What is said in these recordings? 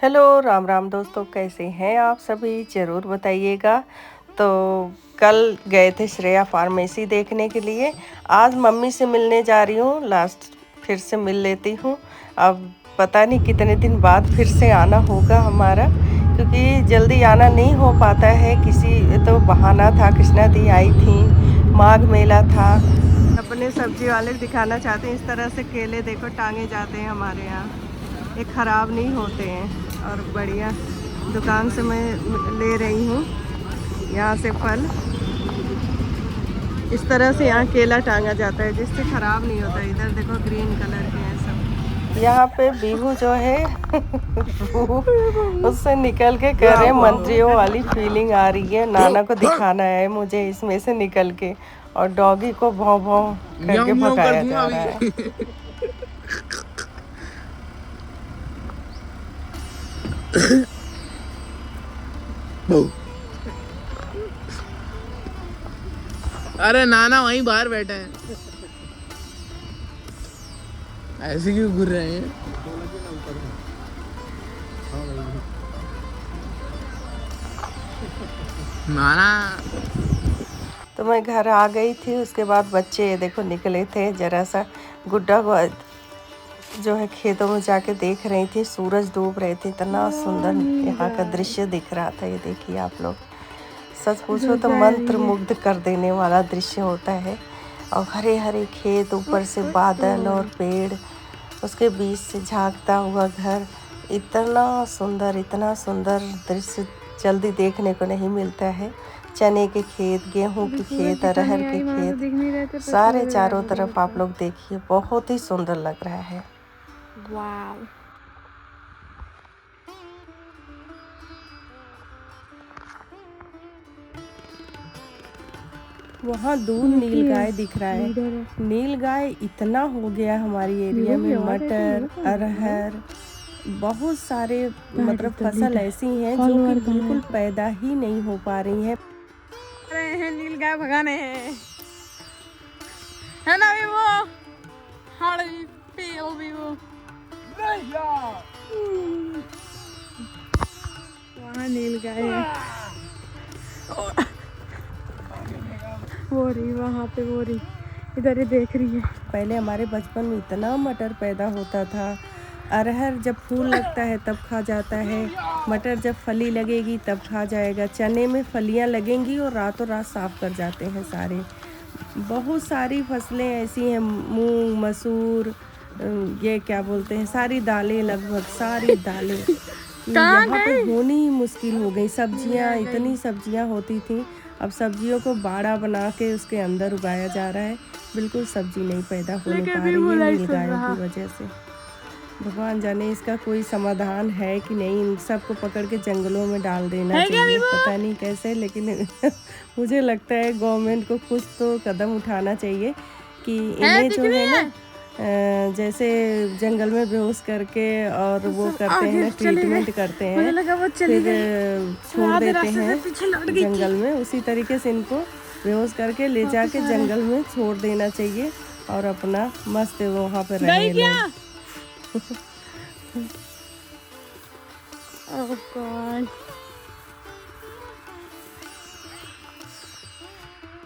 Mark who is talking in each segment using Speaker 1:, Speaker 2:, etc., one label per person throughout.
Speaker 1: Hello Ram Ram दोस्तों, कैसे हैं आप सभी? ज़रूर बताइएगा। तो कल गए थे श्रेया फार्मेसी देखने के लिए। आज मम्मी से मिलने जा रही हूँ, लास्ट फिर से मिल लेती हूँ। अब पता नहीं कितने दिन बाद फिर से आना होगा हमारा, क्योंकि जल्दी आना नहीं हो पाता है। किसी तो बहाना था, कृष्णा दी आई थी, माघ मेला था। अपने सब्जी वाले दिखाना चाहते हैं। इस तरह से केले देखो टांगे जाते हैं हमारे यहाँ, ये ख़राब नहीं होते हैं और बढ़िया। दुकान से मैं ले रही हूँ यहाँ से फल। इस तरह से यहाँ केला टांगा जाता है जिससे ख़राब नहीं होता। इधर देखो ग्रीन कलर के हैं सब। यहाँ पे बीहू जो है उससे निकल के कह रहे मंत्रियों वाली फीलिंग आ रही है। नाना को दिखाना है मुझे इसमें से निकल के, और डॉगी को भौं भौं करके भगाया जा रहा है।
Speaker 2: अरे नाना वहीं बाहर बैठे हैं, ऐसे क्यों घूर रहे हैं? नाना
Speaker 1: तो मैं घर आ गई थी। उसके बाद बच्चे देखो निकले थे। जरा सा गुड्डा को जो है खेतों में जाके देख रही थी, सूरज डूब रहे थे। इतना सुंदर यहाँ का दृश्य दिख रहा था। ये देखिए आप लोग, सच पूछो तो मंत्र मुग्ध कर देने वाला दृश्य होता है। और हरे हरे खेत, ऊपर से बादल और पेड़, उसके बीच से झांकता हुआ घर। इतना सुंदर दृश्य जल्दी देखने को नहीं मिलता है। चने के खेत, गेहूं के खेत, अरहर के खेत, सारे चारों तरफ आप लोग देखिए, बहुत ही सुंदर लग रहा है।
Speaker 3: वाव।
Speaker 1: वहाँ दूर नील गाय दिख रहा है। नील गाय इतना हो गया हमारी एरिया में। मटर, अरहर, बहुत सारे मतलब फसल ऐसी हैं जो कि बिल्कुल पैदा ही नहीं हो पा रही हैं।
Speaker 3: रहे हैं नील गाय भगाने हैं, है ना भी वो हड़ भी वो वहाँ नील गाय है। वो रही वहाँ पे, वो रही इधर ही देख रही है।
Speaker 1: पहले हमारे बचपन में इतना मटर पैदा होता था। अरहर जब फूल लगता है तब खा जाता है, मटर जब फली लगेगी तब खा जाएगा, चने में फलियां लगेंगी और रातों रात साफ कर जाते हैं सारे। बहुत सारी फसलें ऐसी हैं, मूंग, मसूर, ये क्या बोलते हैं, सारी दालें, लगभग सारी दालें यहाँ पर होनी ही मुश्किल हो गई। सब्जियाँ, इतनी सब्जियाँ होती थी, अब सब्जियों को बाड़ा बना के उसके अंदर उगाया जा रहा है। बिल्कुल सब्जी नहीं पैदा होने पा रही है नील गायों की वजह से। भगवान जाने इसका कोई समाधान है कि नहीं। इन सबको पकड़ के जंगलों में डाल देना चाहिए, पता नहीं कैसे, लेकिन मुझे लगता है गवर्नमेंट को कुछ तो कदम उठाना चाहिए कि इन्हें जो है ना, जैसे जंगल में बेहोश करके और वो करते हैं ना, ट्रीटमेंट करते हैं, फिर छोड़ देते हैं जंगल में, उसी तरीके से इनको बेहोश करके ले जाके जंगल में छोड़ देना चाहिए और अपना मस्त वहाँ पर रहने लोग।
Speaker 3: Oh God.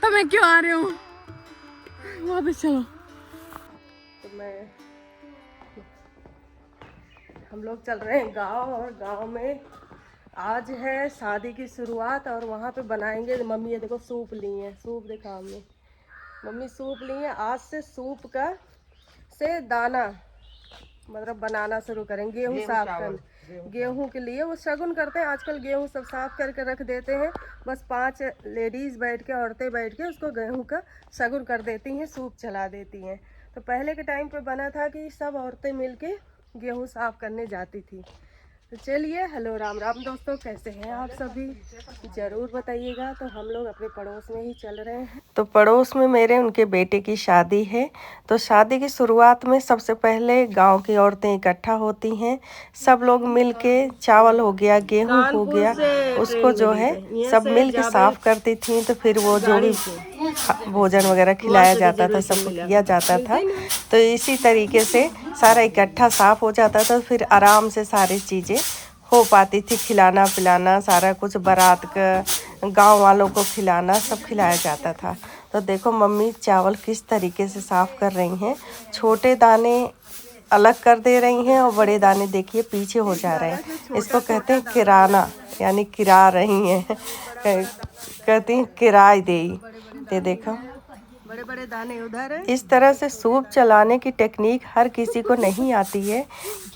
Speaker 3: तो मैं क्यों आ रही हूँ? वापस चलो।
Speaker 1: तो हम लोग चल रहे हैं गांव, और गांव में आज है शादी की शुरुआत, और वहाँ पे बनाएंगे। मम्मी ये देखो सूप ली है, सूप देखा हमने, मम्मी सूप ली है। आज से सूप का से दाना मतलब बनाना शुरू करेंगे। गेहूँ साफ कर, गेहूँ के लिए वो शगुन करते हैं आजकल। गेहूँ सब साफ करके रख देते हैं, बस 5 लेडीज़ बैठ के, औरतें बैठ के उसको गेहूँ का शगुन कर देती हैं, सूप चला देती हैं। तो पहले के टाइम पे बना था कि सब औरतें मिलके गेहूँ साफ करने जाती थी। तो चलिए, हेलो राम राम दोस्तों, कैसे हैं आप सभी? ज़रूर बताइएगा। तो हम लोग अपने पड़ोस में ही चल रहे हैं। तो पड़ोस में मेरे उनके बेटे की शादी है। तो शादी की शुरुआत में सबसे पहले गांव की औरतें इकट्ठा होती हैं। सब लोग मिलके, चावल हो गया, गेहूं हो गया, उसको जो है सब मिल के साफ करती थी। तो फिर वो जो भी भोजन वगैरह खिलाया जाता था, सबको किया जाता था। तो इसी तरीके से सारा इकट्ठा साफ हो जाता था, फिर आराम से सारी चीज़ें हो पाती थी खिलाना पिलाना सारा कुछ, बारात का गांव वालों को खिलाना, सब खिलाया जाता था। तो देखो मम्मी चावल किस तरीके से साफ़ कर रही हैं, छोटे दाने अलग कर दे रही हैं और बड़े दाने देखिए पीछे हो जा रहे हैं। इसको कहते हैं किराना, यानी किरा रही हैं कहती हैं किराए दे। ये देखो बड़े बड़े दाने उधर है। इस तरह से सूप चलाने की टेक्निक हर किसी को नहीं आती है,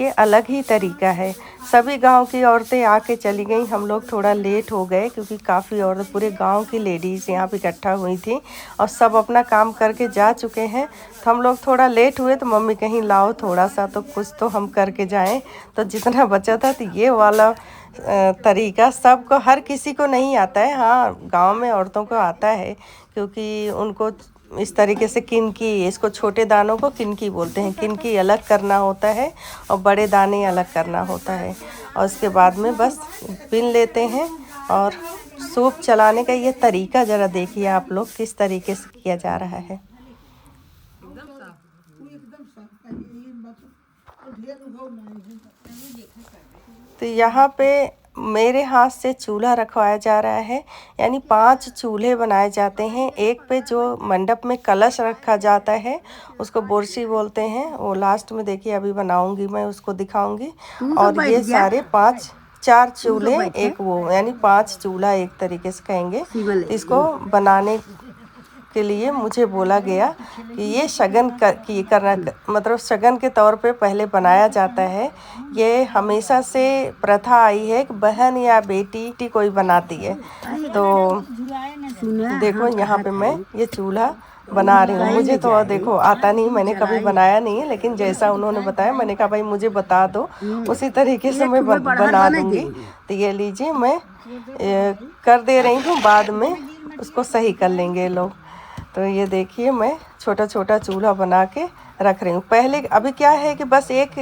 Speaker 1: ये अलग ही तरीका है। सभी गांव की औरतें आके चली गई, हम लोग थोड़ा लेट हो गए क्योंकि काफ़ी औरतें, पूरे गांव की लेडीज़ यहाँ पे इकट्ठा हुई थी और सब अपना काम करके जा चुके हैं। तो हम लोग थोड़ा लेट हुए तो मम्मी कहीं लाओ थोड़ा सा तो कुछ तो हम करके जाएं। तो जितना बचा था, तो ये वाला तरीका सबको, हर किसी को नहीं आता है। हाँ, गांव में औरतों को आता है क्योंकि उनको इस तरीके से किनकी, इसको छोटे दानों को किनकी बोलते हैं, किनकी अलग करना होता है और बड़े दाने अलग करना होता है। और उसके बाद में बस बिन लेते हैं। और सूप चलाने का ये तरीका ज़रा देखिए आप लोग किस तरीके से किया जा रहा है। तो यहाँ पे मेरे हाथ से चूल्हा रखवाया जा रहा है, यानी 5 चूल्हे बनाए जाते हैं। एक पे जो मंडप में कलश रखा जाता है उसको बोरसी बोलते हैं, वो लास्ट में देखिए अभी बनाऊंगी मैं, उसको दिखाऊंगी। और ये सारे 4 चूल्हे एक वो, यानी 5 चूल्हा एक तरीके से कहेंगे। इसको बनाने के लिए मुझे बोला गया कि ये शगन करना, मतलब शगन के तौर पे पहले बनाया जाता है। ये हमेशा से प्रथा आई है कि बहन या बेटी कोई बनाती है। तो देखो यहाँ पे मैं ये चूल्हा बना रही हूँ। मुझे तो देखो आता नहीं, मैंने कभी बनाया नहीं है, लेकिन जैसा उन्होंने बताया मैंने कहा भाई मुझे बता दो, उसी तरीके से मैं बना दूँगी। तो ये लीजिए मैं कर दे रही हूँ, बाद में उसको सही कर लेंगे लोग। तो ये देखिए मैं छोटा छोटा चूल्हा बना के रख रही हूँ। पहले अभी क्या है कि बस एक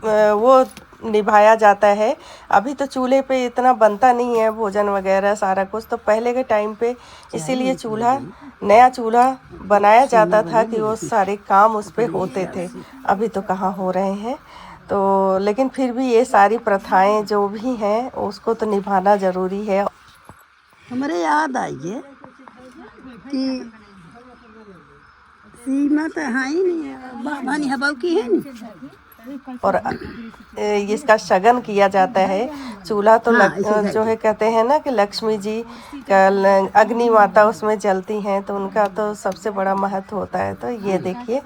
Speaker 1: वो निभाया जाता है, अभी तो चूल्हे पे इतना बनता नहीं है भोजन वगैरह सारा कुछ। तो पहले के टाइम पे इसीलिए चूल्हा, नया चूल्हा बनाया जाता था कि वो सारे काम उस पे होते थे। अभी तो कहाँ हो रहे हैं। तो लेकिन फिर भी ये सारी प्रथाएं जो भी हैं उसको तो निभाना ज़रूरी है।
Speaker 4: हमारे याद आई है कि सीमा तो है ही नहीं, भानी हवा की है नहीं।
Speaker 1: और इसका शगन किया जाता है। चूल्हा तो जो है कहते हैं ना कि लक्ष्मी जी का, अग्नि माता उसमें जलती हैं, तो उनका तो सबसे बड़ा महत्व होता है। तो ये देखिए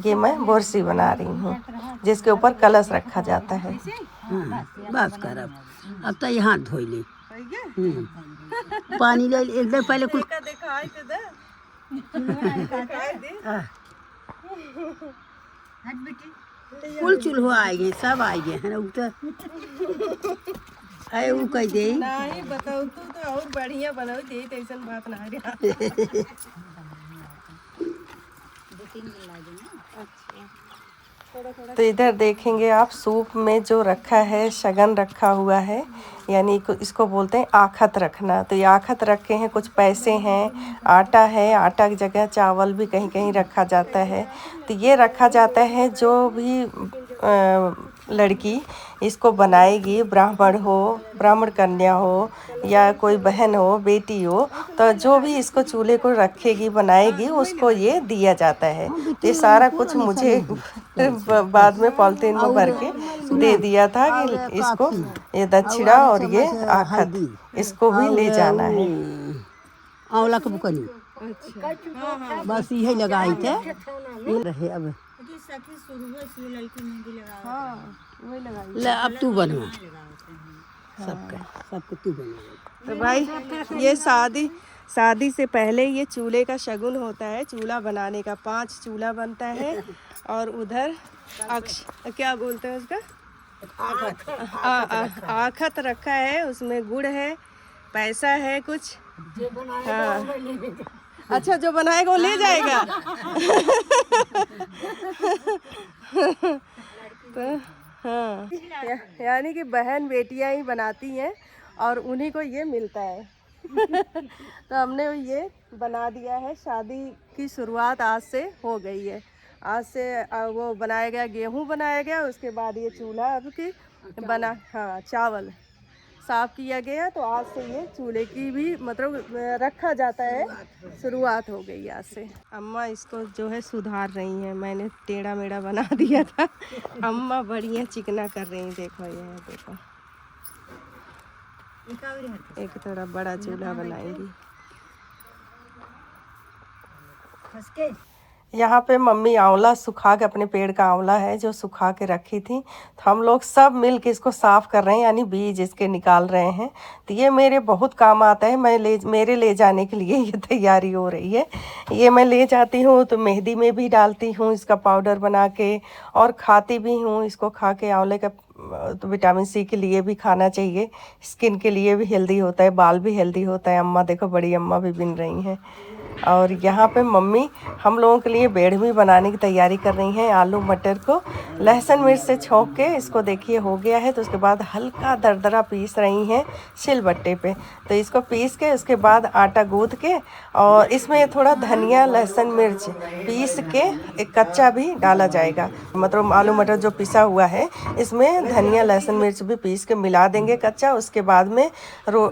Speaker 1: ये मैं बोरसी बना रही हूँ जिसके ऊपर कलश रखा जाता है।
Speaker 4: बस कर अब तो यहाँ धो ली, पानी ले एकदम पहले कुछ कुल चूल्हा आ गए, सब आ गए हैं। अरे वो कह दे
Speaker 1: नहीं बताओ तो और बढ़िया बनाओ, दे ऐसा बात ना रहा। तो इधर देखेंगे आप, सूप में जो रखा है शगन रखा हुआ है, यानी इसको बोलते हैं आखत रखना। तो ये आखत रखे हैं, कुछ पैसे हैं, आटा है, आटा की जगह चावल भी कहीं कहीं रखा जाता है। तो ये रखा जाता है, जो भी लड़की इसको बनाएगी, ब्राह्मण कन्या हो या कोई बहन हो, बेटी हो, तो जो भी इसको चूल्हे को रखेगी बनाएगी उसको ये दिया जाता है। तो ये सारा कुछ मुझे बाद में पॉलिथीन में भर के दे दिया था कि इसको ये दक्षिणा और ये आखत इसको भी ले जाना है।
Speaker 4: आंवला का बुकनी बस यही लगाई थे, ये रहे अब। ले अब तू बनवा, सबका तू बनवा।
Speaker 1: तो भाई ये शादी से पहले ये चूल्हे का शगुन होता है, चूल्हा बनाने का। 5 चूल्हा बनता है और उधर क्या बोलते हैं उसका, आखत रखा है, उसमें गुड़ है, पैसा है कुछ। हाँ अच्छा, जो बनाएगा वो ले जाएगा। तो हाँ, यानी कि बहन बेटियां ही बनाती हैं और उन्हीं को ये मिलता है। तो हमने ये बना दिया है। शादी की शुरुआत आज से हो गई है। आज से वो बनाया गया, गेहूं बनाया गया, उसके बाद ये चूल्हा अब की बना, हाँ चावल साफ किया गया। तो आज से ये चूल्हे की भी मतलब रखा जाता है, शुरुआत हो गई आज से। अम्मा इसको जो है सुधार रही हैं, मैंने टेढ़ा मेढ़ा बना दिया था। अम्मा बढ़िया चिकना कर रही हैं, देखो ये देखो, एक थोड़ा बड़ा चूल्हा बनाएंगी। यहाँ पे मम्मी आंवला सुखा के, अपने पेड़ का आंवला है जो सुखा के रखी थी, तो हम लोग सब मिल के इसको साफ़ कर रहे हैं, यानी बीज इसके निकाल रहे हैं। तो ये मेरे बहुत काम आता है, मेरे ले जाने के लिए ये तैयारी हो रही है। ये मैं ले जाती हूँ तो मेहंदी में भी डालती हूँ इसका पाउडर बना के, और खाती भी हूँ इसको। खा के आंवले का तो विटामिन सी के लिए भी खाना चाहिए, स्किन के लिए भी हेल्दी होता है, बाल भी हेल्दी होता है। अम्मा देखो, बड़ी अम्मा भी बिन रही हैं। और यहाँ पे मम्मी हम लोगों के लिए बेड़मी बनाने की तैयारी कर रही हैं। आलू मटर को लहसुन मिर्च से छौंक के इसको देखिए हो गया है, तो उसके बाद हल्का दरदरा पीस रही हैं सिलबट्टे पे। तो इसको पीस के उसके बाद आटा गूँथ के, और इसमें थोड़ा धनिया लहसुन मिर्च पीस के एक कच्चा भी डाला जाएगा। मतलब आलू मटर जो पिसा हुआ है इसमें धनिया लहसुन मिर्च भी पीस के मिला देंगे कच्चा। उसके बाद में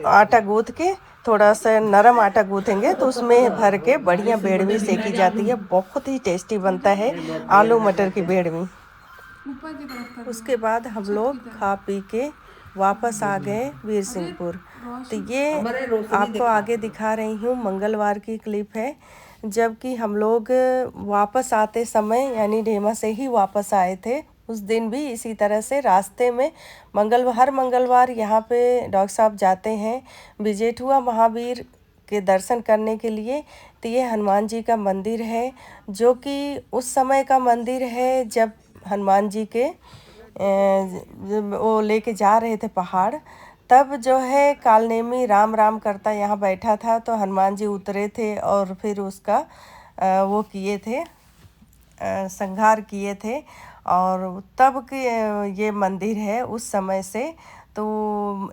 Speaker 1: आटा गूँथ के, थोड़ा सा नरम आटा गूँथेंगे तो उसमें भर के बढ़िया बेड़मी सेकी जाती है। बहुत ही टेस्टी बनता है आलू मटर की बेड़मी। उसके बाद हम लोग खा पी के वापस आ गए वीरसिंहपुर। तो ये आपको आगे दिखा रही हूँ, मंगलवार की क्लिप है, जबकि हम लोग वापस आते समय यानी ढेमा से ही वापस आए थे। उस दिन भी इसी तरह से रास्ते में हर मंगलवार यहाँ पे डॉक्टर साहब जाते हैं बिजेठुआ महावीर के दर्शन करने के लिए। तो ये हनुमान जी का मंदिर है, जो कि उस समय का मंदिर है जब हनुमान जी के वो लेके जा रहे थे पहाड़, तब जो है कालनेमी राम राम करता यहाँ बैठा था। तो हनुमान जी उतरे थे और फिर उसका वो किए थे, संहार किए थे। और तब के ये मंदिर है उस समय से। तो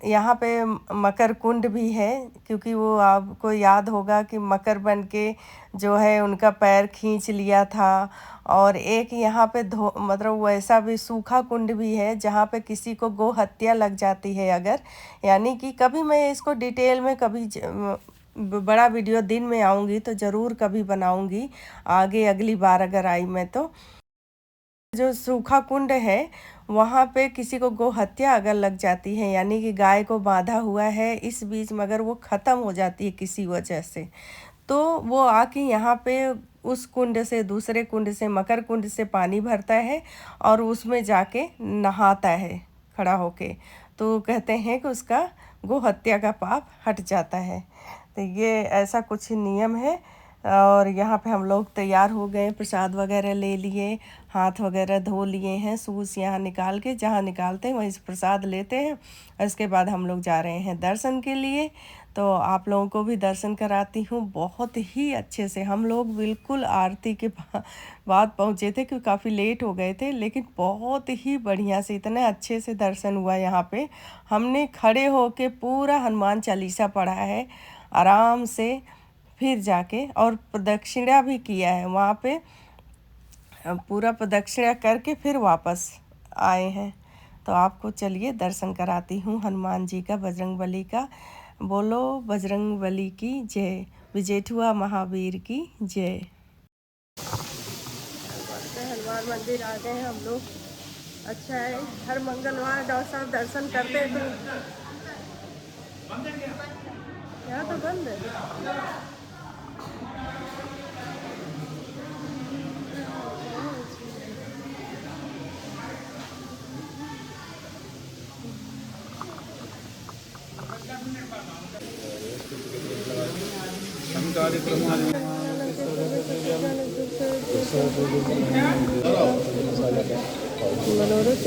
Speaker 1: यहाँ पे मकर कुंड भी है, क्योंकि वो आपको याद होगा कि मकर बन के जो है उनका पैर खींच लिया था। और एक यहाँ पे मतलब वैसा भी सूखा कुंड भी है जहाँ पे किसी को गो हत्या लग जाती है अगर, यानी कि कभी मैं इसको डिटेल में कभी बड़ा वीडियो दिन में आऊँगी तो ज़रूर कभी बनाऊँगी आगे, अगली बार अगर आई मैं तो। जो सूखा कुंड है वहाँ पे किसी को गो हत्या अगर लग जाती है, यानी कि गाय को बांधा हुआ है, इस बीच में अगर वो ख़त्म हो जाती है किसी वजह से, तो वो आके यहाँ पे उस कुंड से, दूसरे कुंड से, मकर कुंड से पानी भरता है और उसमें जाके नहाता है खड़ा होके। तो कहते हैं कि उसका गो हत्या का पाप हट जाता है। तो ये ऐसा कुछ नियम है। और यहाँ पे हम लोग तैयार हो गए, प्रसाद वगैरह ले लिए, हाथ वगैरह धो लिए हैं, सूस यहाँ निकाल के, जहाँ निकालते हैं वहीं से प्रसाद लेते हैं। इसके बाद हम लोग जा रहे हैं दर्शन के लिए। तो आप लोगों को भी दर्शन कराती हूँ। बहुत ही अच्छे से हम लोग बिल्कुल आरती के बाद पहुँचे थे, क्योंकि काफ़ी लेट हो गए थे, लेकिन बहुत ही बढ़िया से, इतने अच्छे से दर्शन हुआ। यहाँ पे हमने खड़े होके पूरा हनुमान चालीसा पढ़ा है आराम से, फिर जाके और प्रदक्षिणा भी किया है वहाँ पे, पूरा प्रदक्षिणा करके फिर वापस आए हैं। तो आपको चलिए दर्शन कराती हूँ हनुमान जी का, बजरंगबली का। बोलो बजरंगबली की जय, विजेठुआ महावीर की जय। हनुमान मंदिर आ गए हैं हम लोग। अच्छा है, हर मंगलवार डॉक्टर साहब दर्शन करते थे। यहाँ तो बंद है। मनोरथ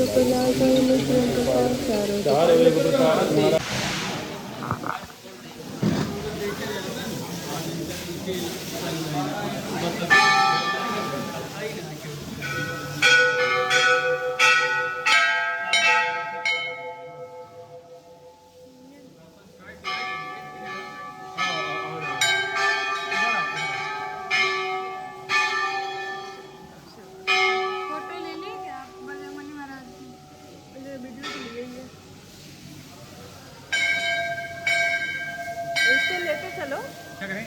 Speaker 1: इसको लेते चलो।
Speaker 5: क्या करें?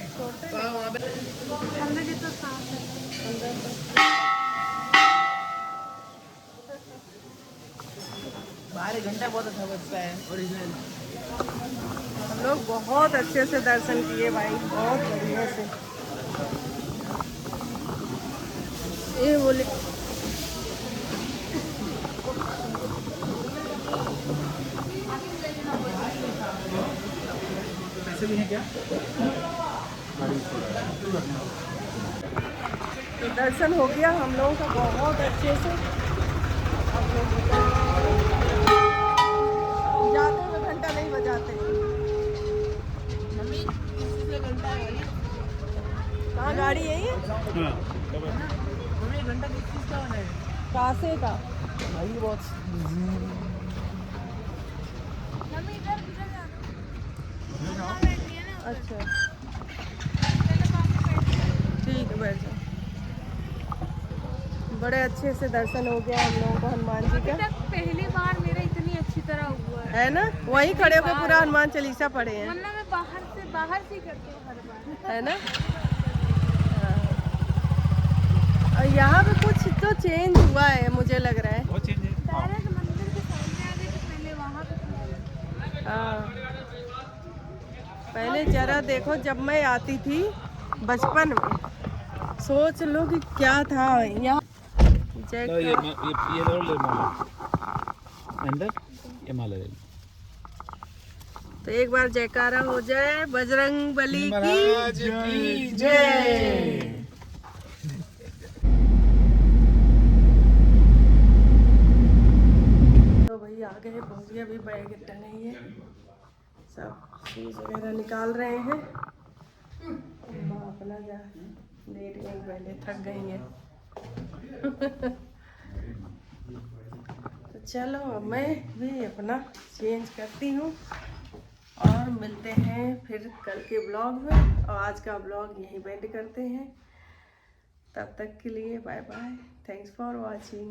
Speaker 3: अंदर जितना साफ है।
Speaker 2: बाहर एक घंटा बहुत अच्छा बजता है ओरिजिनल।
Speaker 1: हम लोग बहुत अच्छे से दर्शन किए भाई, बहुत बढ़िया से। ये बोले
Speaker 5: पैसे भी हैं क्या?
Speaker 1: तो दर्शन हो गया हम लोगों का बहुत अच्छे से। हम लोग जाते हुए घंटा नहीं बजाते।
Speaker 2: मम्मी किसी से घंटा है
Speaker 1: कहाँ गाड़ी है ये?
Speaker 5: हाँ।
Speaker 2: मम्मी घंटा किस चीज का बना है?
Speaker 1: कासे का?
Speaker 2: भाई बहुत
Speaker 3: मम्मी इधर इधर जाना।
Speaker 1: अच्छा
Speaker 3: पहले पापा बैठ।
Speaker 1: ठीक है, बैठ जाओ। बड़े अच्छे से दर्शन हो गया हम लोगों को हनुमान जी
Speaker 3: अभी
Speaker 1: का,
Speaker 3: तक पहली बार मेरा इतनी अच्छी तरह हुआ है।
Speaker 1: है ना? वहीं खड़े होकर पूरा हनुमान चालीसा पढ़े हैं,
Speaker 3: वरना मैं बाहर से ही करती हूँ हर बार।
Speaker 1: है ना? हाँ। और यहाँ पे कुछ तो चेंज हुआ है मुझे लग रहा है।
Speaker 5: बहुत चेंज है।
Speaker 3: डायरेक्ट मंदिर के सामने आ गए तो पहले वहाँ पे था।
Speaker 1: हाँ, पहले जरा देखो, जब मैं आती थी बचपन में, सोच लो कि क्या था यहाँ।
Speaker 5: ये ले माला अंदर, ये माला ले।
Speaker 1: तो एक बार जयकारा हो जाए बजरंग बली की जय। तो भाई आ गए, पहुँच गए। अभी बैग टंगे है, सब शूज वगैरह निकाल रहे हैं। माँ अपना जा लेट गई, पहले थक गई है। तो चलो अब मैं भी अपना चेंज करती हूँ और मिलते हैं फिर कल के ब्लॉग में। और आज का ब्लॉग यहीं बेंड करते हैं। तब तक के लिए bye bye, thanks for watching.